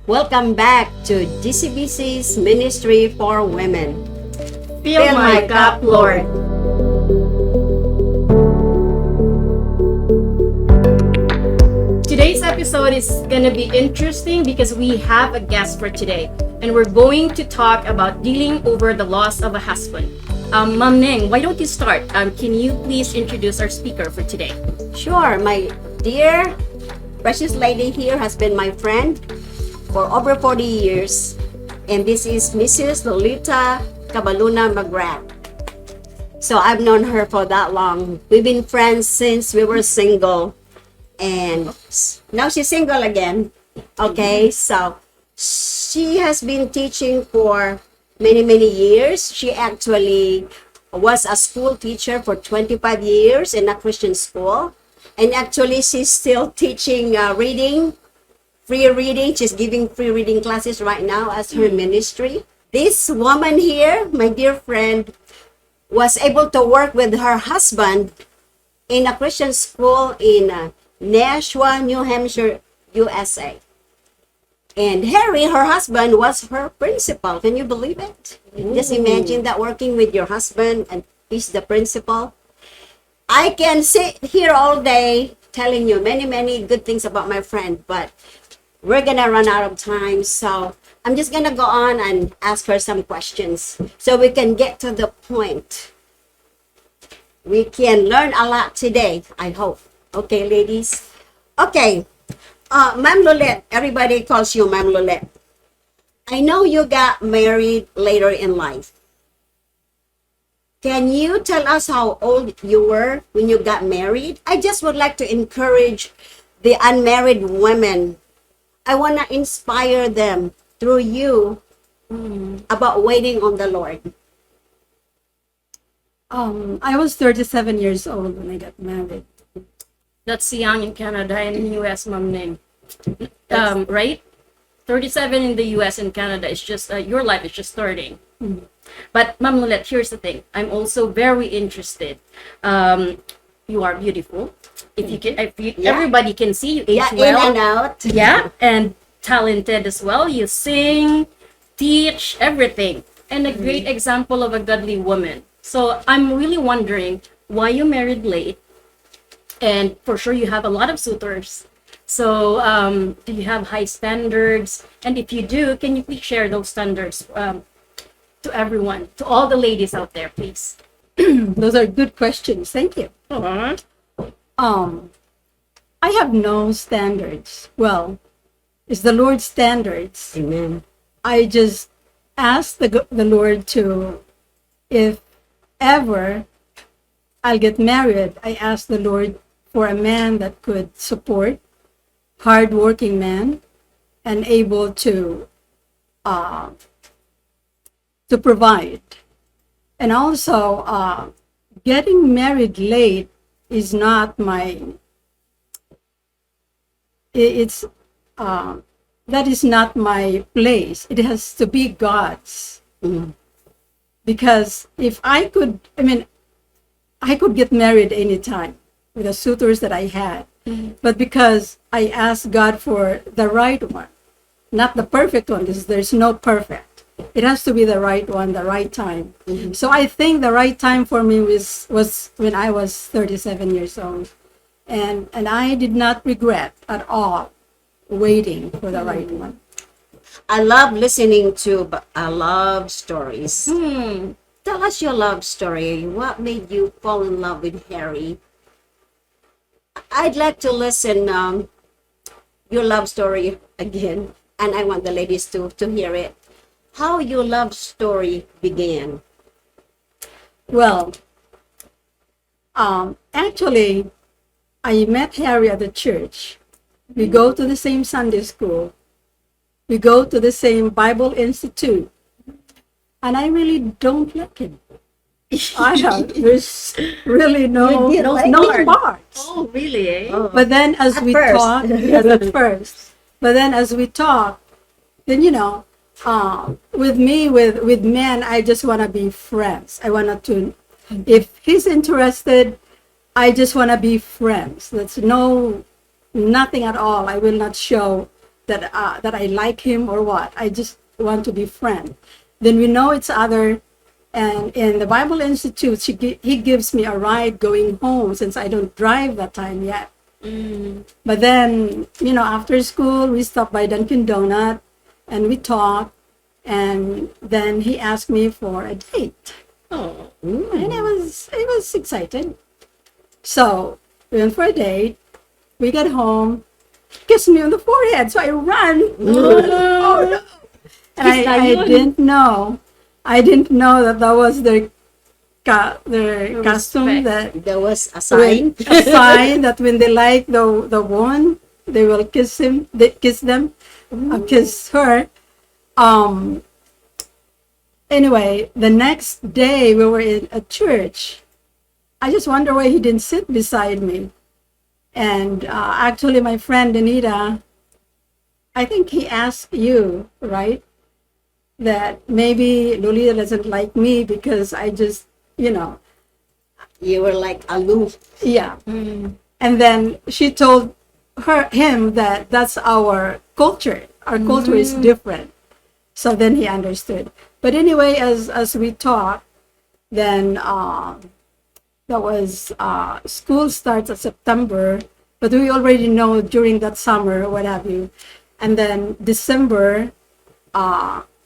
Welcome back to GCBC's Ministry for Women. Fill my cup, Lord. Today's episode is gonna be interesting because we have a guest for today, and we're going to talk about dealing over the loss of a husband. Ma'am Neng, why don't you start? Can you please introduce our speaker for today? Sure, my dear precious lady here has been my friend for over 40 years, and this is Mrs. Lolita Mcgrath. So I've known her for that long. We've been friends since we were single, and now she's single again. Okay, so she has been teaching for many years. She actually was a school teacher for 25 years in a Christian school, and actually she's still teaching free reading. She's giving free reading classes right now as her ministry. This woman here, my dear friend, was able to work with her husband in a Christian school in Nashua, New Hampshire, USA. And Harry, her husband, was her principal. Can you believe it? Just imagine that, working with your husband and he's the principal. I can sit here all day telling you many good things about my friend, but we're gonna run out of time. So I'm just gonna go on and ask her some questions so we can get to the point. We can learn a lot today, I hope. Okay, ladies? Okay. Ma'am Lolit, everybody calls you Ma'am Lolit. I know you got married later in life. Can you tell us how old you were when you got married? I just would like to encourage the unmarried women. I want to inspire them through you about waiting on the Lord. I was 37 years old when I got married. That's young in Canada and in US, Ma'am Neng. Right? 37 in the US and Canada is just, your life is just starting. But Ma'am Lolit, here's the thing. I'm also very interested. You are beautiful. If you can, everybody can see you age well. In and out. Yeah, and talented as well. You sing, teach, everything. And a great example of a godly woman. So I'm really wondering why you married late. And for sure you have a lot of suitors. So do you have high standards? And if you do, can you please share those standards to everyone, to all the ladies out there, please? Those are good questions. Thank you. Uh-huh. I have no standards. Well, it's the Lord's standards. Amen. I just ask the Lord to, if ever I'll get married, I ask the Lord for a man that could support, hardworking man, and able to provide. And also, getting married late is not my. That is not my place. It has to be God's. Because if I could get married anytime with the suitors that I had. But because I asked God for the right one, not the perfect one, because there's no perfect. It has to be the right one, the right time. So I think the right time for me was when I was 37 years old. And I did not regret at all waiting for the right one. I love listening to love stories. Tell us your love story. What made you fall in love with Harry? I'd like to listen your love story again, and I want the ladies to hear it. How your love story began. Well, actually, I met Harry at the church. We go to the same Sunday school. We go to the same Bible Institute. And I really don't like him. There's really no sparks. Oh, really? Eh? Oh. But then as we talk, yes, at first. But then as we talk, then with men, I just want to be friends. I want to, if he's interested, I just want to be friends. That's nothing at all. I will not show that I like him or what. I just want to be friends. Then we know each other, and in the Bible Institute, he gives me a ride going home since I don't drive that time yet. But then, after school, we stopped by Dunkin' Donut and we talked, and then he asked me for a date. Oh. And I was excited. So we went for a date. We got home, kissed me on the forehead, so I ran. Oh no! And I didn't know that was their custom, that There was a sign. a sign that when they like the woman, they will kiss him. They kiss them, kiss her. Anyway, the next day we were in a church. I just wonder why he didn't sit beside me. And actually, my friend Anita, I think he asked you, right? That maybe Lolita doesn't like me because I just, You were like aloof. yeah. And then she told him that that's our culture. Our culture is different. So then he understood. But anyway, as we talked, then that was school starts at September, but we already know during that summer, what have you. And then December,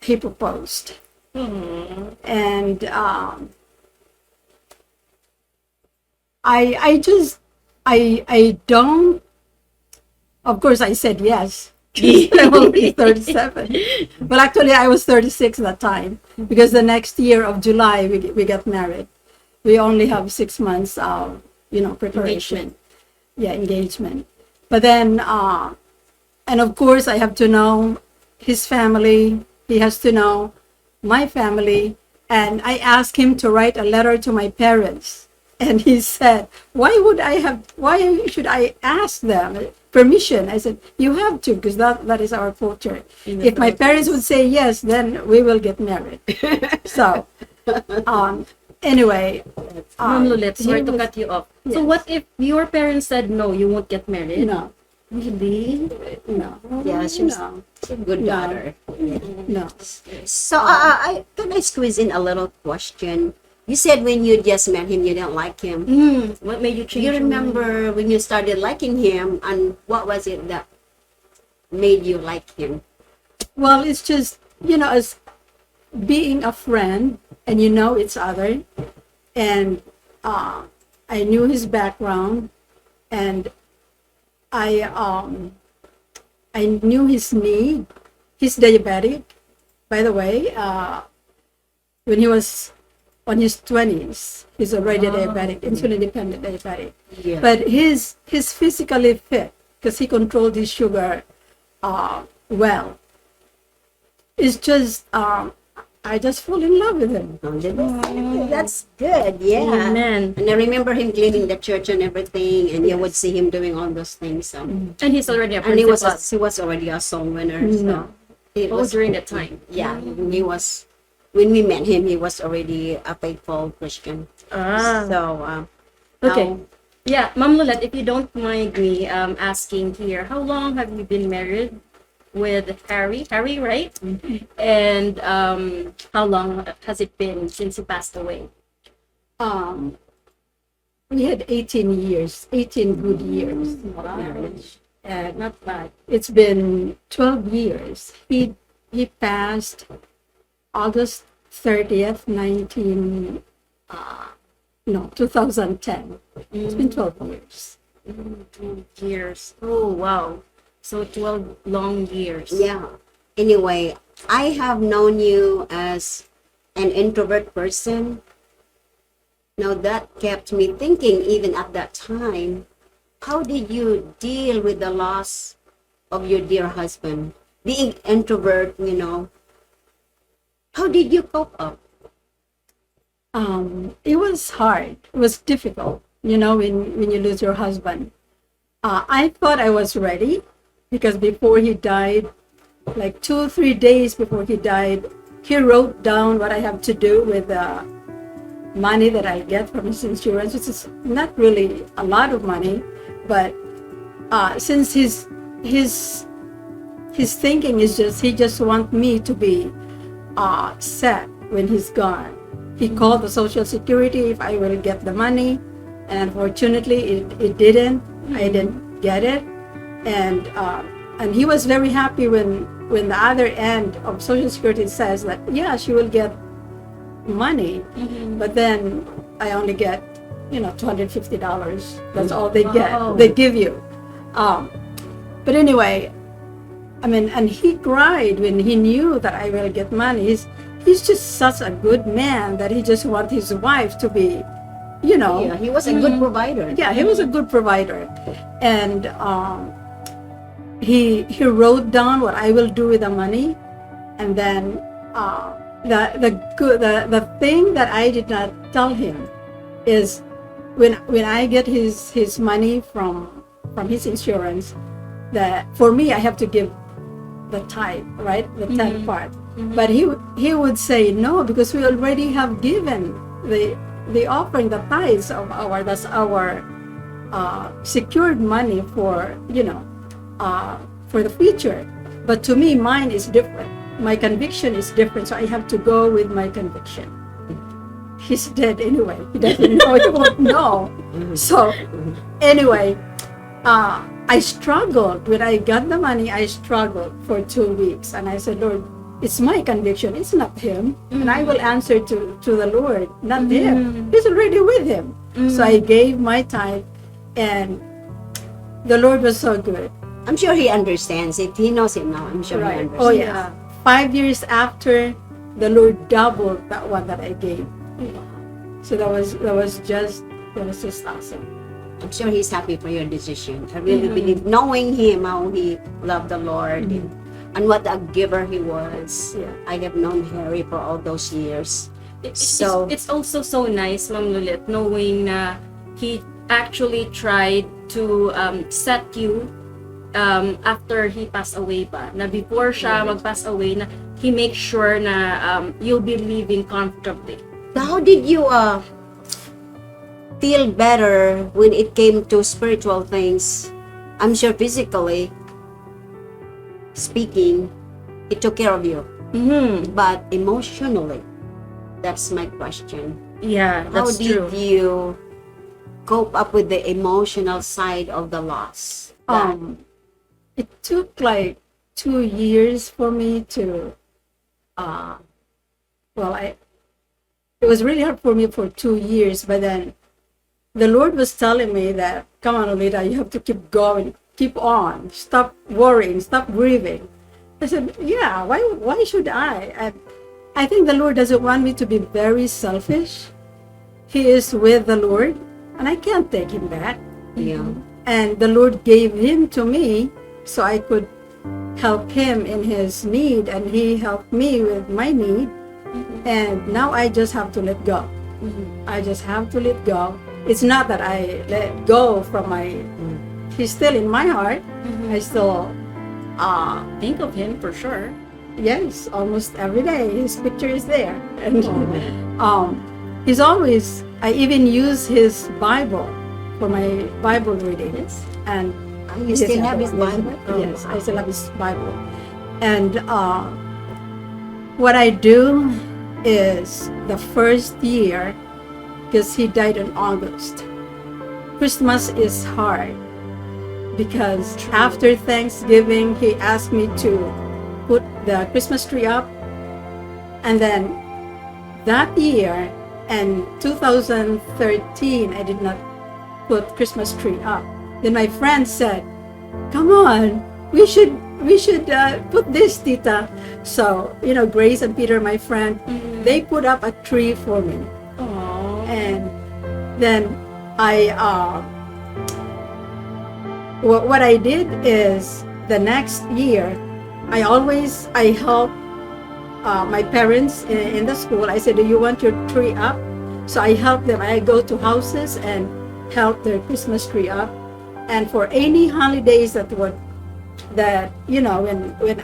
he proposed. And I don't, of course I said yes. I'm only 37. Well, actually, I was 36 that time, because the next year of July, we got married. We only have 6 months of, preparation. Yeah, engagement. But then, and of course, I have to know his family. He has to know my family. And I asked him to write a letter to my parents. And he said, why should I ask them permission? I said, you have to, because that is our culture. If my parents would say yes, then we will get married. So, anyway. Ma'am Lolit, sorry to cut you off. Yes. So what if your parents said no, you won't get married? No. Really? No. Yeah, she's No. a good No. daughter. No. So can I squeeze in a little question? You said when you just met him, you didn't like him. What made you change You your remember when you started liking him, and what was it that made you like him? Well, it's just, as being a friend, and each other. And I knew his background, and I knew his need. He's diabetic, by the way. When he was on his 20s, he's already diabetic, insulin-dependent diabetic. Yeah. But he's physically fit because he controlled his sugar well. It's just I just fall in love with him. That's good, yeah. Amen. And I remember him cleaning the church and everything, and you would see him doing all those things. So. And he's already a And he was principal. already a soul winner. So it Oh, was during that time. Yeah, he was. When we met him, he was already a faithful Christian. So Okay. now- Yeah, Ma'am Lolit, if you don't mind me asking here, how long have you been married with Harry? Harry, right? And how long has it been since he passed away? We had 18 years, 18 good years of marriage. And Not bad. it's been 12 years. He passed August 30th, 2010. It's been 12 years. 12 years. Oh, wow. So 12 long years. Yeah. Anyway, I have known you as an introvert person. Now that kept me thinking, even at that time, how did you deal with the loss of your dear husband? Being introvert, how did you cope up? It was hard. It was difficult, when you lose your husband. I thought I was ready because before he died, like 2 or 3 days before he died, he wrote down what I have to do with the money that I get from his insurance, which is not really a lot of money, but since his his thinking is just he just want me to be set when he's gone. He called the Social Security if I will get the money, and unfortunately it didn't. I didn't get it, and he was very happy when the other end of Social Security says that yeah, she will get money, but then I only get $250. That's all they get. Wow. They give you. But anyway, I mean, and he cried when he knew that I will get money. He's just such a good man that he just wants his wife to be, Yeah, he was a good provider. yeah, he was a good provider, and he wrote down what I will do with the money, and then the thing that I did not tell him is when I get his money from his insurance, that for me I have to give the tithe, right, the tenth part, but he would say no, because we already have given the offering, the tithes of that's our secured money for for the future. But to me, mine is different. My conviction is different, so I have to go with my conviction. He's dead anyway. He doesn't know. He won't know. So anyway, I struggled when I got the money. I struggled for 2 weeks, and I said, Lord, it's my conviction. It's not him, and I will answer to the Lord, not him. He's already with him. So I gave my tithe, and the Lord was so good. I'm sure he understands it. He knows it now. I'm sure he Right. understands. Oh yeah. 5 years after, the Lord doubled that one that I gave. So that was just awesome. I'm sure he's happy for your decision. I really believe, knowing him, how he loved the Lord, and what a giver he was. Yeah. I have known Harry for all those years. So it's also so nice, Ma'am Lolit, knowing na he actually tried to set you after he passed away pa. Na before siya mag-pass away, na he makes sure na you'll be living comfortably. So how did you feel better when it came to spiritual things? I'm sure physically speaking, it took care of you. But emotionally, that's my question. Yeah, How that's did true. you cope up with the emotional side of the loss? It took like 2 years for me to it was really hard for me for 2 years, but then the Lord was telling me that, come on, Lolita, you have to keep going, keep on, stop worrying, stop grieving. I said, yeah, why should I? I think the Lord doesn't want me to be very selfish. He is with the Lord, and I can't take him back. Yeah. And the Lord gave him to me so I could help him in his need, and he helped me with my need. And now I just have to let go. I just have to let go. It's not that I let go from my, he's still in my heart. I still, Think of him for sure. yes, almost every day his picture is there. And he's always, I even use his Bible for my Bible readings. And You still have his Bible? Yes, I still have his Bible. And what I do is the first year, because he died in August, Christmas is hard because after Thanksgiving, he asked me to put the Christmas tree up. And then that year, in 2013, I did not put Christmas tree up. Then my friend said, come on, we should put this, Tita. So, Grace and Peter, my friend, they put up a tree for me. Aww. And then what I did is the next year, I help my parents in the school. I said, do you want your tree up? So I help them. I go to houses and help their Christmas tree up. And for any holidays when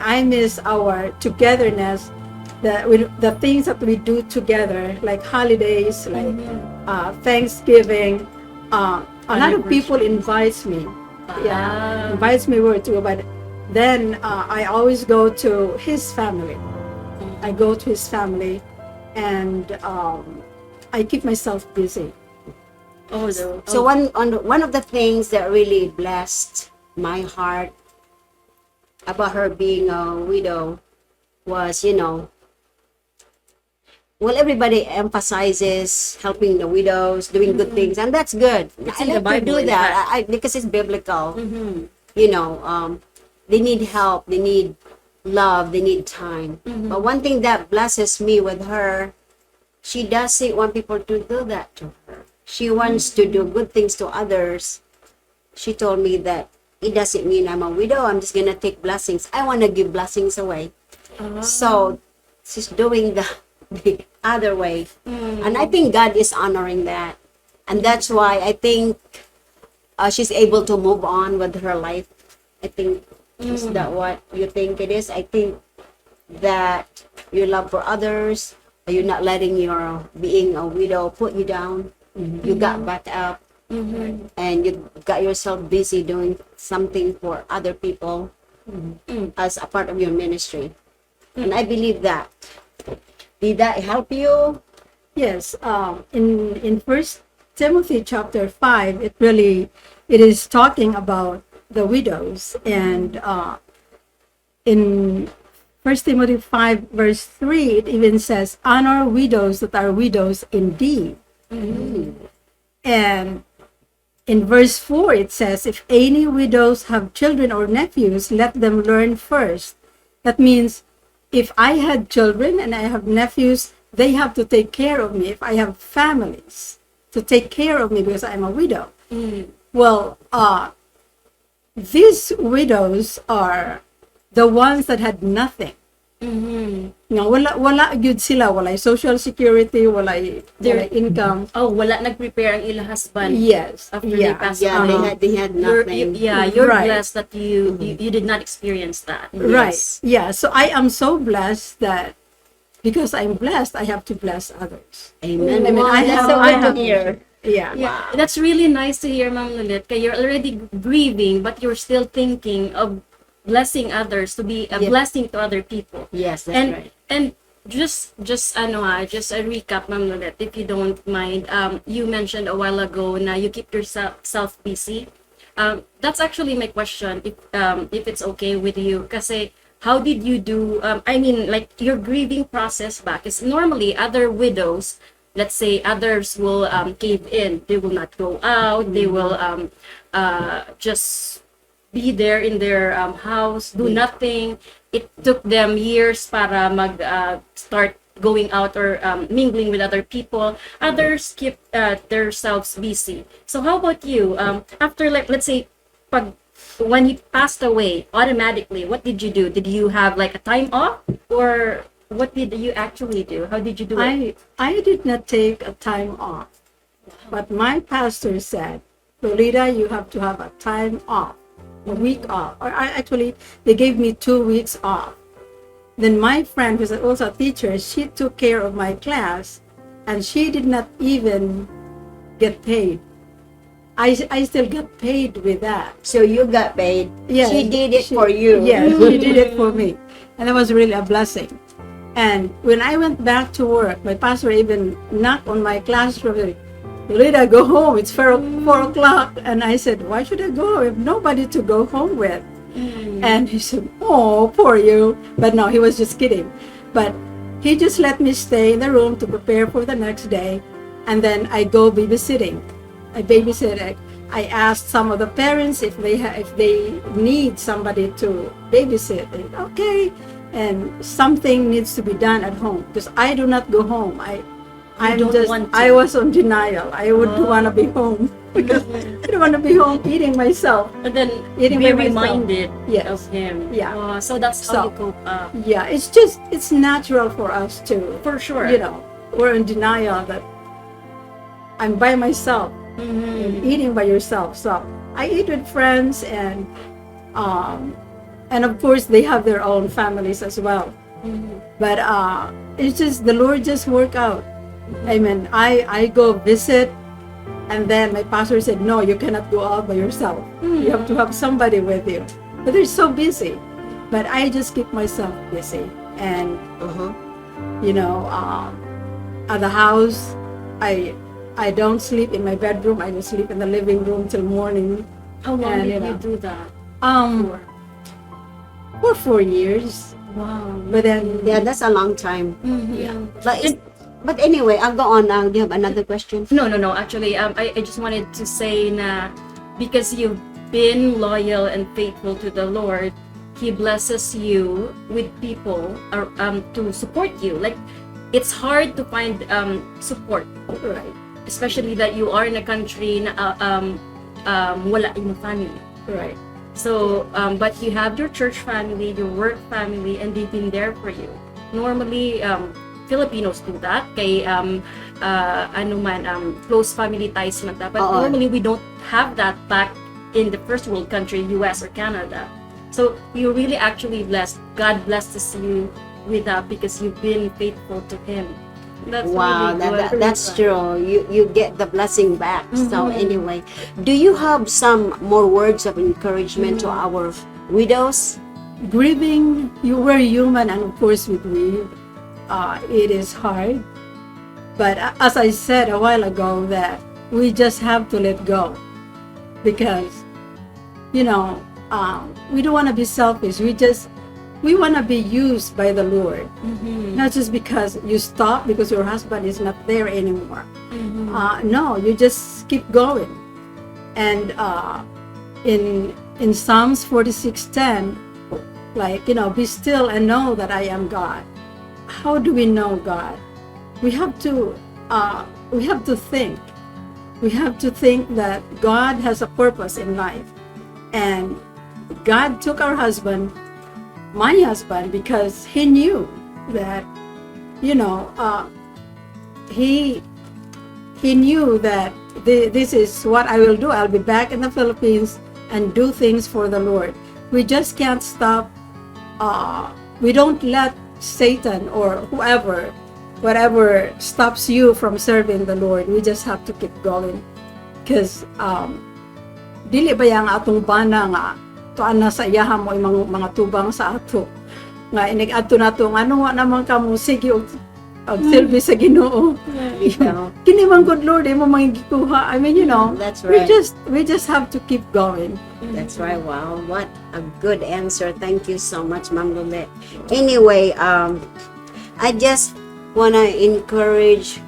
I miss our togetherness, the things that we do together, like holidays, like Thanksgiving, a lot of people invites me. Yeah, invites me where to go. But then I always go to his family. I go to his family, and I keep myself busy. Oh, no. So one of the things that really blessed my heart about her being a widow was, well, everybody emphasizes helping the widows, doing good things, and that's good. It's I in the like to Bible, do in that fact. because it's biblical. Mm-hmm. They need help, they need love, they need time. But one thing that blesses me with her, she doesn't want people to do that to her. She wants to do good things to others. She told me that it doesn't mean I'm a widow. I'm just gonna take blessings. I want to give blessings away. So she's doing the other way, and I think God is honoring that, and that's why I think she's able to move on with her life. I think is that what you think it is? I think that your love for others, you're not letting your being a widow put you down. You got back up, and you got yourself busy doing something for other people as a part of your ministry. And I believe that. Did that help you? Yes, in First Timothy chapter 5, it is talking about the widows, and in First Timothy 5 verse 3, it even says, "Honor widows that are widows indeed." And in verse 4, it says, "If any widows have children or nephews, let them learn first." That means if I had children and I have nephews, they have to take care of me. If I have families to take care of me because I'm a widow. Well, these widows are the ones that had nothing. Wala gyud sila, wala social security, wala income. Oh, wala nag-prepare ang ila husband. Yes. After they passed Yeah, on. they had nothing. You're Right. blessed that you did not experience that. Right. Yes. Yeah. So I am so blessed that because I'm blessed, I have to bless others. Amen. I mean, I that's have- so I good to have- hear. Yeah. Yeah, that's really nice to hear, Ma'am Lolit. Kaya you're already grieving, but you're still thinking of blessing others, to be a Yeah. blessing to other people. Yes, that's and right. and just just a recap, Ma'am Lolit, if you don't mind. You mentioned a while ago na you keep yourself busy. That's actually my question, if it's okay with you. Kasi how did you do? I mean, like your grieving process back is normally other widows. Let's say others will cave in. They will not go out. They will just be there in their house, do nothing. It took them years para start going out or mingling with other people. Others keep themselves busy. So how about you? After, like, let's say, when he passed away, automatically, what did you do? Did you have like a time off, or what did you actually do? How did you do it? I did not take a time off, but my pastor said, "Lolita, you have to have a time off, a week off." Or actually, they gave me 2 weeks off. Then my friend, who's also a teacher, she took care of my class, and she did not even get paid. I still got paid with that. So you got paid. Yes, She did it for you. Yes, she did it for me. And that was really a blessing. And when I went back to work, my pastor even knocked on my classroom and said, "Lolita, go home. It's 4 o'clock. And I said, "Why should I go? I have nobody to go home with." And he said, "Oh, poor you." But no, he was just kidding. But he just let me stay in the room to prepare for the next day. And then I go babysitting. I babysit. I asked some of the parents if they need somebody to babysit. And, okay, and something needs to be done at home because I do not go home. I was on denial. I would want to be home because I don't want to be home eating myself. And then Eating be by myself. reminded Yes. of him. Yeah. So that's how you cope up. Yeah, it's natural for us to, For sure. we're in denial that I'm by myself. And eating by yourself. So I eat with friends, and of course they have their own families as well. But it's just the Lord just work out. Amen. I go visit, and then my pastor said, "No, you cannot go out by yourself. You have to have somebody with you." but they're so busy. But I just keep myself busy, and Uh-huh. you know, at the house, I don't sleep in my bedroom. I just sleep in the living room till morning. How long And, did you you know, do that? For 4 years. Wow. But then, Yeah, that's a long time. Yeah. But anyway, I'll go on now. Do you have another question? No. Actually, I just wanted to say na because you've been loyal and faithful to the Lord, He blesses you with people to support you. Like, it's hard to find support, right, especially that you are in a country na wala yung family. right. So, but you have your church family, your work family, and they've been there for you. Normally, Filipinos do that. Kay, close family ties man ta. But Oo. normally, we don't have that back in the first world country, US or Canada. So, you're really actually blessed. God blesses you with that because you've been faithful to Him. That's Wow, really good. that's true. You get the blessing back. So anyway, do you have some more words of encouragement to our widows? Grieving, we're human, and of course we grieve. It is hard. But as I said a while ago, that we just have to let go. Because, we don't want to be selfish. We want to be used by the Lord. Not just because you stop because your husband is not there anymore. No, you just keep going. And in Psalms 46:10, be still and know that I am God. How do we know God? We have to think. We have to think that God has a purpose in life. And God took our husband, my husband, because He knew that, He knew that this is what I will do. I'll be back in the Philippines and do things for the Lord. We just can't stop. We don't let Satan or whatever stops you from serving the Lord. We just have to keep going. Because dili ba yang atong bana nga tuan na sa iyaha mo imong mga tubang sa ato nga inig adto nato ano wa naman kamo sige og silbi sa Ginoo. Kini man good Lord imo mangigikuha. I mean, That's right. we just have to keep going. That's right. Wow, what a good answer. Thank you so much, Ma'am Lolit. Anyway, I just wanna encourage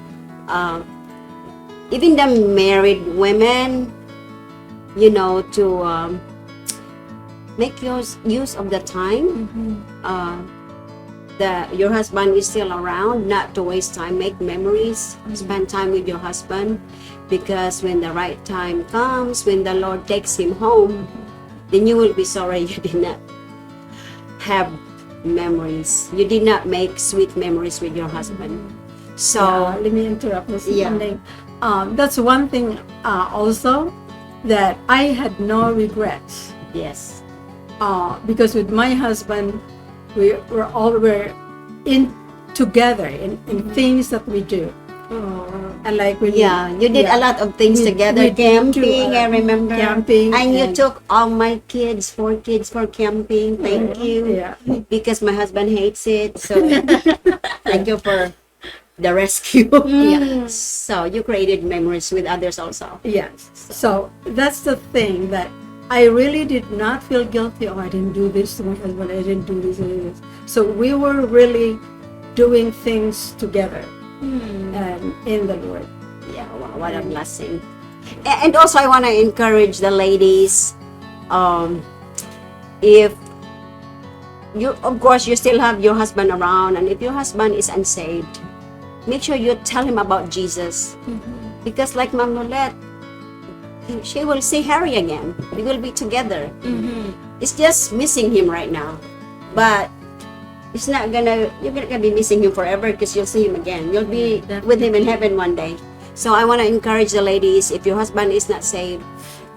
even the married women, to make use of the time that your husband is still around, not to waste time. Make memories, spend time with your husband, because when the right time comes, when the Lord takes him home, then you will be sorry you did not have memories. You did not make sweet memories with your husband. So Let me interrupt, Ms. Yeah. Panding. That's one thing also that I had no regrets. yes, Because with my husband, we're in together in things that we do. And like when you did a lot of things together. we did Camping, I remember. camping, And you and- took all my four kids for camping. Thank you. Yeah. Because my husband hates it. So thank you for the rescue. Yeah. So you created memories with others also. Yes. So that's the thing that I really did not feel guilty. Oh, I didn't do this to my husband. I didn't do this. I did this. So we were really doing things together and in the Lord. Yeah, wow, what a blessing. And also I want to encourage the ladies, if you, of course, you still have your husband around, and if your husband is unsaved, make sure you tell him about Jesus. Because like Ma'am Lolit, she will see Harry again. We will be together. It's just missing him right now. But it's not gonna, you're not gonna be missing him forever, because you'll see him again. You'll be with him in heaven one day. So I want to encourage the ladies, if your husband is not saved,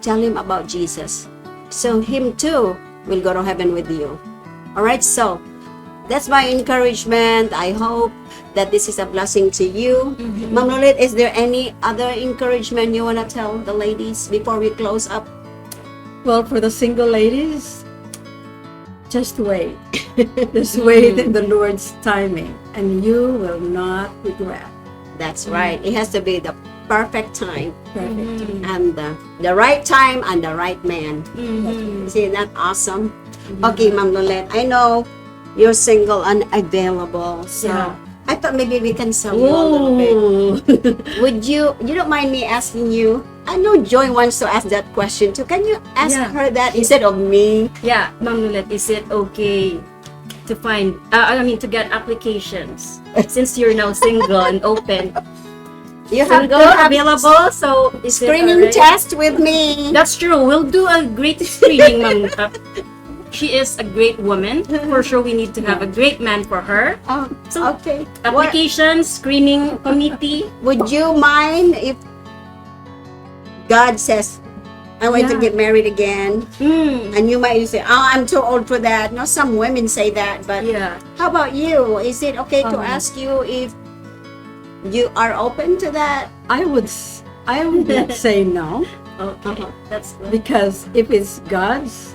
tell him about Jesus. So him too will go to heaven with you. Alright, so that's my encouragement. I hope that this is a blessing to you. Ma'am Lolit, is there any other encouragement you want to tell the ladies before we close up? Well, for the single ladies, just wait. Just wait in the Lord's timing, and you will not regret. That's right. It has to be the perfect time Perfect. and the right time and the right man. See, that awesome? Okay, Ma'am Lolit, I know you're single and available, so Yeah. I thought maybe we can sell you a little bit. Would you don't mind me asking you? I know Joy wants to ask that question too. Can you ask Yeah. her that instead of me? Yeah, Ma'am Lolit, is it okay to find, to get applications since you're now single and open? You have Single, to have available, so is it screening alright? test with me. That's true. We'll do a great screening, Ma'am. She is a great woman. For sure, we need to have a great man for her. Oh, So, okay. What, application, screening committee. would you mind if God says, I want to Yeah. get married again? Mm, And you might say, oh, I'm too old for that. No, some women say that, but yeah. how about you? Is it okay to ask you if you are open to that? I would not say no, Okay. That's good. because if it's God's,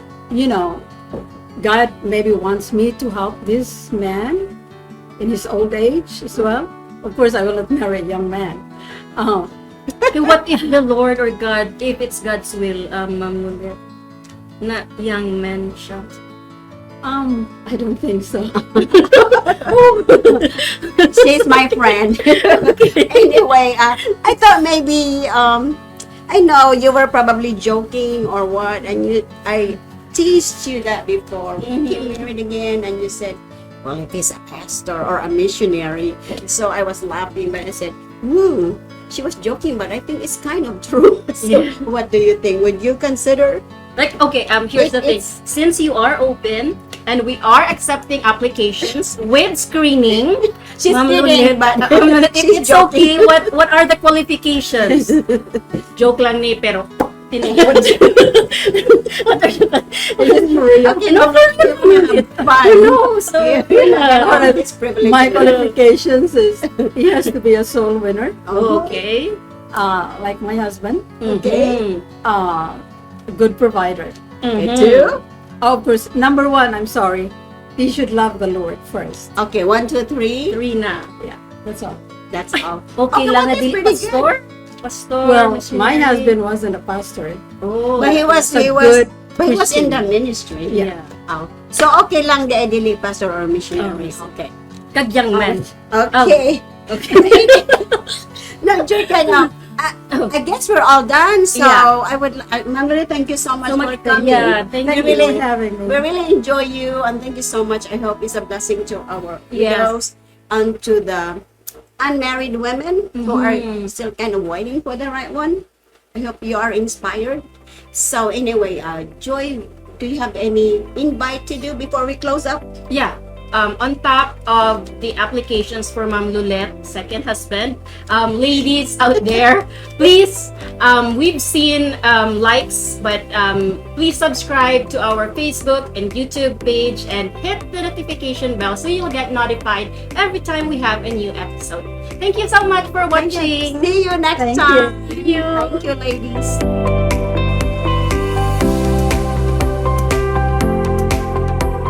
God maybe wants me to help this man in his old age as well. Of course, I will not marry a young man. Okay, what if the Lord or God, if it's God's will, Ma'am Lolit, na young man siya? I don't think so. She's my friend. Anyway, I thought maybe, I know you were probably joking or what, and I teased you that before. We get married again, and you said, well, if he's a pastor or a missionary. So I was laughing, but I said, she was joking, but I think it's kind of true. So Yeah. what do you think? Would you consider? Like, okay, here's the thing. It's- Since you are open and we are accepting applications with screening, She's Ma'am kidding, Lolit, but Ma'am Lolit, if she's it's joking. okay, what are the qualifications? Joke lang ni, pero tinigod. What are the Okay, no, fine. No, so, Yeah. yeah. It's privilege. My qualifications is he has to be a soul winner, Okay. like my husband, Okay. a good provider. Okay, Mhm. two. Of course, number one, I'm sorry, he should love the Lord first. Okay, 1, 2, 3. 3 na. Yeah, that's all. That's all. Okay, Okay, lang na that's dili pretty pastor? Pastor, Well, my missionary. husband wasn't a pastor. Oh. But he was a in good the Christian. ministry. Yeah. Oh. So okay lang the dili pastor or missionary. Oh, Okay. Kag young man. Okay. Okay. No, joke lang. I guess we're all done. So Yeah. Ma'am Lolit, thank you so much So for much. coming. Yeah, thank We you. really for having me. We really enjoy you and thank you so much. I hope it's a blessing to our Yes. widows and to the unmarried women who are still kind of waiting for the right one. I hope you are inspired. So anyway, Joy, do you have any invite to do before we close up? Yeah. On top of the applications for Ma'am Lolit, second husband, ladies out there, please, we've seen likes, but please subscribe to our Facebook and YouTube page and hit the notification bell so you'll get notified every time we have a new episode. Thank you so much for watching. See you next Thank time. Thank you. Thank you, ladies.